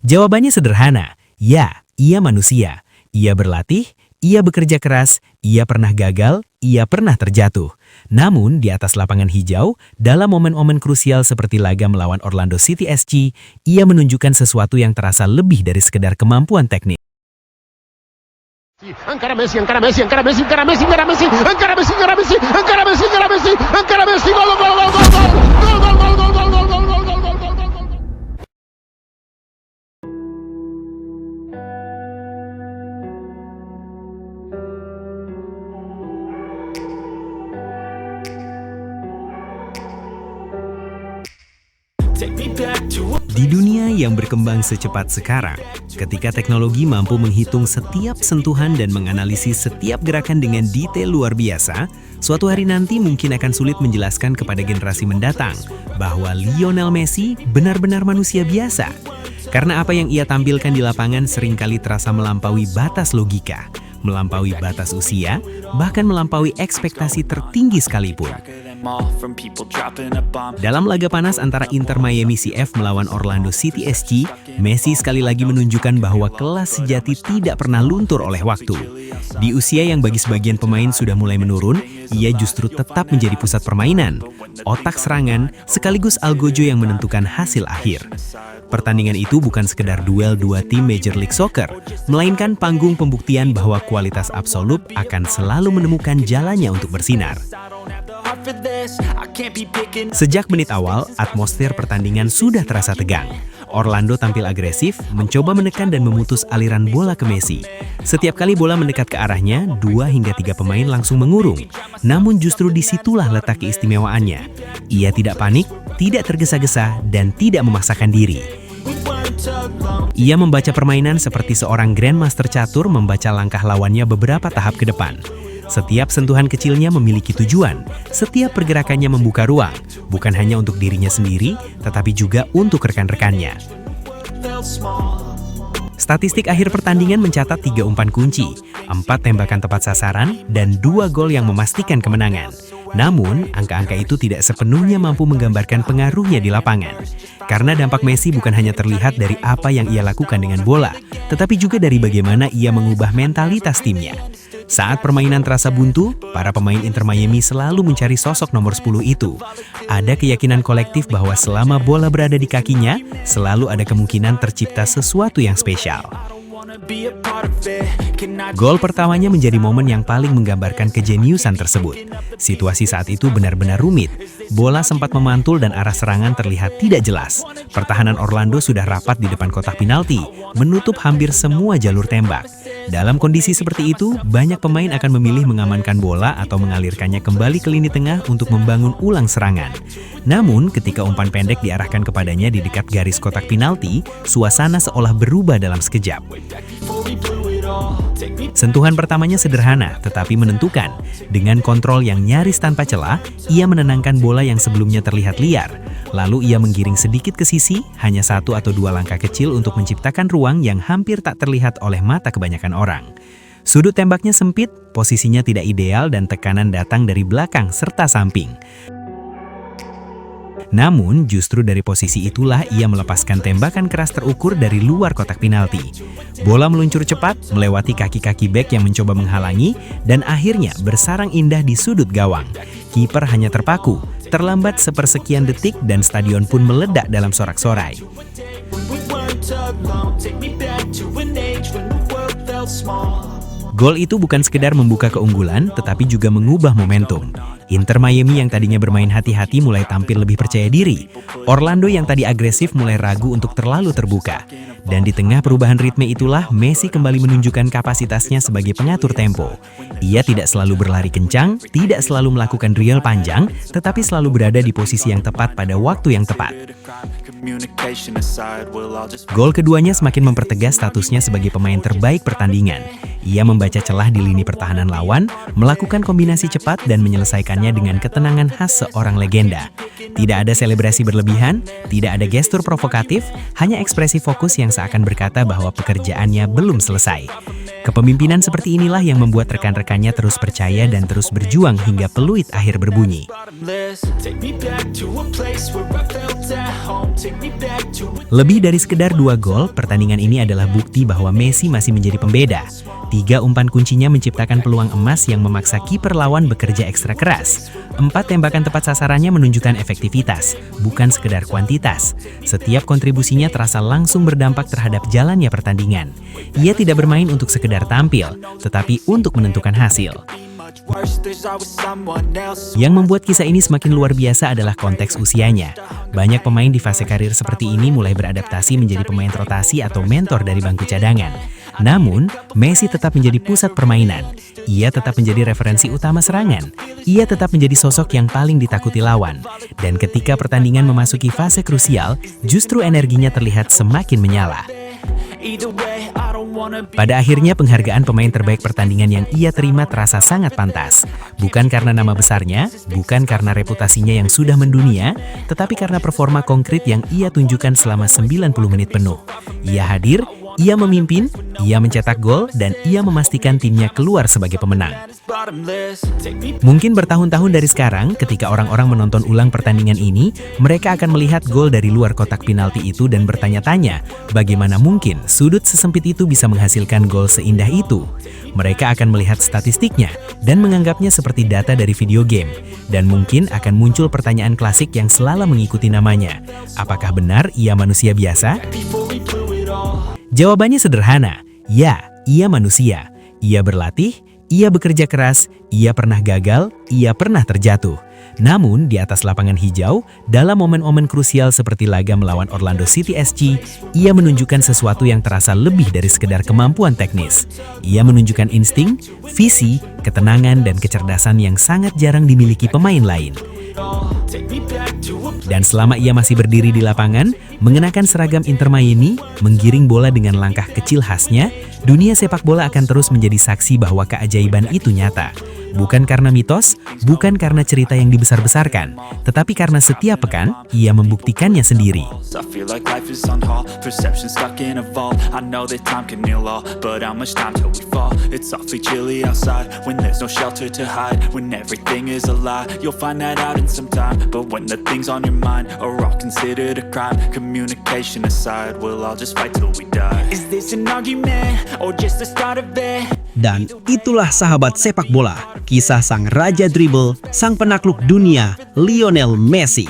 Jawabannya sederhana, ya, ia manusia. Ia berlatih, ia bekerja keras, ia pernah gagal, ia pernah terjatuh. Namun, di atas lapangan hijau, dalam momen-momen krusial seperti laga melawan Orlando City SC, ia menunjukkan sesuatu yang terasa lebih dari sekedar kemampuan teknik. Encara Messi, encara Messi, encara Messi, encara Messi, encara Messi, encara Messi, encara Messi, encara Messi, encara Messi, encara Messi, gol, gol, gol, gol, gol, gol, gol, gol, gol, gol, gol, gol, gol, gol, gol. Di dunia yang berkembang secepat sekarang, ketika teknologi mampu menghitung setiap sentuhan dan menganalisis setiap gerakan dengan detail luar biasa, suatu hari nanti mungkin akan sulit menjelaskan kepada generasi mendatang bahwa Lionel Messi benar-benar manusia biasa. Karena apa yang ia tampilkan di lapangan seringkali terasa melampaui batas logika, melampaui batas usia, bahkan melampaui ekspektasi tertinggi sekalipun. Dalam laga panas antara Inter Miami CF melawan Orlando City SC, Messi sekali lagi menunjukkan bahwa kelas sejati tidak pernah luntur oleh waktu. Di usia yang bagi sebagian pemain sudah mulai menurun, ia justru tetap menjadi pusat permainan, otak serangan, sekaligus algojo yang menentukan hasil akhir. Pertandingan itu bukan sekedar duel dua tim Major League Soccer, melainkan panggung pembuktian bahwa kualitas absolut akan selalu menemukan jalannya untuk bersinar. Sejak menit awal, atmosfer pertandingan sudah terasa tegang. Orlando tampil agresif, mencoba menekan dan memutus aliran bola ke Messi. Setiap kali bola mendekat ke arahnya, 2 hingga 3 pemain langsung mengurung. Namun justru disitulah letak keistimewaannya. Ia tidak panik, tidak tergesa-gesa, dan tidak memaksakan diri. Ia membaca permainan seperti seorang grandmaster catur membaca langkah lawannya beberapa tahap ke depan. Setiap sentuhan kecilnya memiliki tujuan, setiap pergerakannya membuka ruang, bukan hanya untuk dirinya sendiri, tetapi juga untuk rekan-rekannya. Statistik akhir pertandingan mencatat 3 umpan kunci, 4 tembakan tepat sasaran, dan 2 gol yang memastikan kemenangan. Namun, angka-angka itu tidak sepenuhnya mampu menggambarkan pengaruhnya di lapangan. Karena dampak Messi bukan hanya terlihat dari apa yang ia lakukan dengan bola, tetapi juga dari bagaimana ia mengubah mentalitas timnya. Saat permainan terasa buntu, para pemain Inter Miami selalu mencari sosok nomor 10 itu. Ada keyakinan kolektif bahwa selama bola berada di kakinya, selalu ada kemungkinan tercipta sesuatu yang spesial. Gol pertamanya menjadi momen yang paling menggambarkan kejeniusan tersebut. Situasi saat itu benar-benar rumit. Bola sempat memantul dan arah serangan terlihat tidak jelas. Pertahanan Orlando sudah rapat di depan kotak penalti, menutup hampir semua jalur tembak. Dalam kondisi seperti itu, banyak pemain akan memilih mengamankan bola atau mengalirkannya kembali ke lini tengah untuk membangun ulang serangan. Namun, ketika umpan pendek diarahkan kepadanya di dekat garis kotak penalti, suasana seolah berubah dalam sekejap. Sentuhan pertamanya sederhana, tetapi menentukan. Dengan kontrol yang nyaris tanpa celah, ia menenangkan bola yang sebelumnya terlihat liar. Lalu ia menggiring sedikit ke sisi, hanya 1 atau 2 langkah kecil untuk menciptakan ruang yang hampir tak terlihat oleh mata kebanyakan orang. Sudut tembaknya sempit, posisinya tidak ideal dan tekanan datang dari belakang serta samping. Namun, justru dari posisi itulah ia melepaskan tembakan keras terukur dari luar kotak penalti. Bola meluncur cepat, melewati kaki-kaki bek yang mencoba menghalangi, dan akhirnya bersarang indah di sudut gawang. Kiper hanya terpaku, terlambat sepersekian detik dan stadion pun meledak dalam sorak-sorai. Gol itu bukan sekedar membuka keunggulan, tetapi juga mengubah momentum. Inter Miami yang tadinya bermain hati-hati mulai tampil lebih percaya diri. Orlando yang tadi agresif mulai ragu untuk terlalu terbuka. Dan di tengah perubahan ritme itulah Messi kembali menunjukkan kapasitasnya sebagai pengatur tempo. Ia tidak selalu berlari kencang, tidak selalu melakukan drill panjang, tetapi selalu berada di posisi yang tepat pada waktu yang tepat. Gol keduanya semakin mempertegas statusnya sebagai pemain terbaik pertandingan. Ia membaca celah di lini pertahanan lawan, melakukan kombinasi cepat dan menyelesaikannya dengan ketenangan khas seorang legenda. Tidak ada selebrasi berlebihan, tidak ada gestur provokatif, hanya ekspresi fokus yang seakan berkata bahwa pekerjaannya belum selesai. Kepemimpinan seperti inilah yang membuat rekan-rekannya terus percaya dan terus berjuang hingga peluit akhir berbunyi. Lebih dari sekedar 2 gol, pertandingan ini adalah bukti bahwa Messi masih menjadi pembeda. 3 umpan kuncinya menciptakan peluang emas yang memaksa kiper lawan bekerja ekstra keras. 4 tembakan tepat sasarannya menunjukkan efektivitas, bukan sekedar kuantitas. Setiap kontribusinya terasa langsung berdampak terhadap jalannya pertandingan. Ia tidak bermain untuk sekedar tampil, tetapi untuk menentukan hasil. Yang membuat kisah ini semakin luar biasa adalah konteks usianya. Banyak pemain di fase karir seperti ini mulai beradaptasi menjadi pemain rotasi atau mentor dari bangku cadangan. Namun, Messi tetap menjadi pusat permainan. Ia tetap menjadi referensi utama serangan. Ia tetap menjadi sosok yang paling ditakuti lawan. Dan ketika pertandingan memasuki fase krusial, justru energinya terlihat semakin menyala. Pada akhirnya penghargaan pemain terbaik pertandingan yang ia terima terasa sangat pantas. Bukan karena nama besarnya, bukan karena reputasinya yang sudah mendunia, tetapi karena performa konkret yang ia tunjukkan selama 90 menit penuh. Ia hadir, ia memimpin, ia mencetak gol, dan ia memastikan timnya keluar sebagai pemenang. Mungkin bertahun-tahun dari sekarang, ketika orang-orang menonton ulang pertandingan ini, mereka akan melihat gol dari luar kotak penalti itu dan bertanya-tanya, bagaimana mungkin sudut sesempit itu bisa menghasilkan gol seindah itu? Mereka akan melihat statistiknya dan menganggapnya seperti data dari video game. Dan mungkin akan muncul pertanyaan klasik yang selalu mengikuti namanya. Apakah benar ia manusia biasa? Jawabannya sederhana, ya, ia manusia. Ia berlatih, ia bekerja keras, ia pernah gagal, ia pernah terjatuh. Namun, di atas lapangan hijau, dalam momen-momen krusial seperti laga melawan Orlando City SC, ia menunjukkan sesuatu yang terasa lebih dari sekedar kemampuan teknis. Ia menunjukkan insting, visi, ketenangan, dan kecerdasan yang sangat jarang dimiliki pemain lain. Dan selama ia masih berdiri di lapangan, mengenakan seragam Inter Miami, menggiring bola dengan langkah kecil khasnya, dunia sepak bola akan terus menjadi saksi bahwa keajaiban itu nyata. Bukan karena mitos, bukan karena cerita yang dibesar-besarkan, tetapi karena setiap pekan, ia membuktikannya sendiri. Dan itulah sahabat sepak bola, kisah sang raja dribble, sang penakluk dunia, Lionel Messi.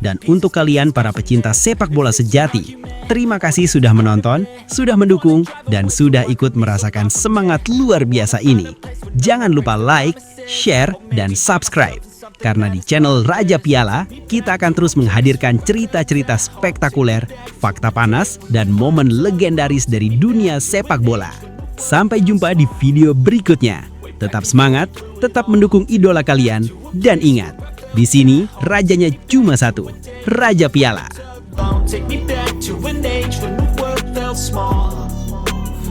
Dan untuk kalian para pecinta sepak bola sejati, terima kasih sudah menonton, sudah mendukung, dan sudah ikut merasakan semangat luar biasa ini. Jangan lupa like, share, dan subscribe. Karena di channel Raja Piala, kita akan terus menghadirkan cerita-cerita spektakuler, fakta panas, dan momen legendaris dari dunia sepak bola. Sampai jumpa di video berikutnya. Tetap semangat, tetap mendukung idola kalian, dan ingat, di sini rajanya cuma satu, Raja Piala.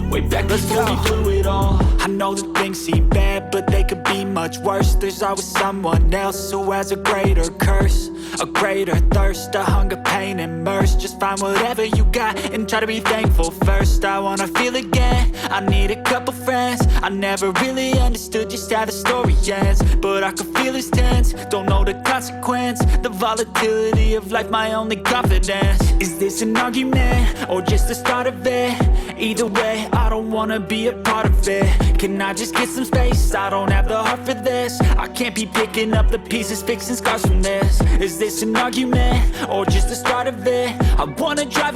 Way back before we blew it all. I know that things seem bad, but they could be much worse. There's always someone else who has a greater curse, a greater thirst, a hunger, pain, and mercy. Just find whatever you got and try to be thankful first. I wanna feel again, I need a couple friends. I never really understood just how the story ends, but I can feel it's tense. Don't know the consequence, the volatility of life, my only confidence. Is this an argument, or just the start of it? Either way, I don't wanna be a part of it. Can I just get some space? I don't have the heart for this. I can't be picking up the pieces, fixing scars from this. Is this an argument, or just the start of it? I wanna drive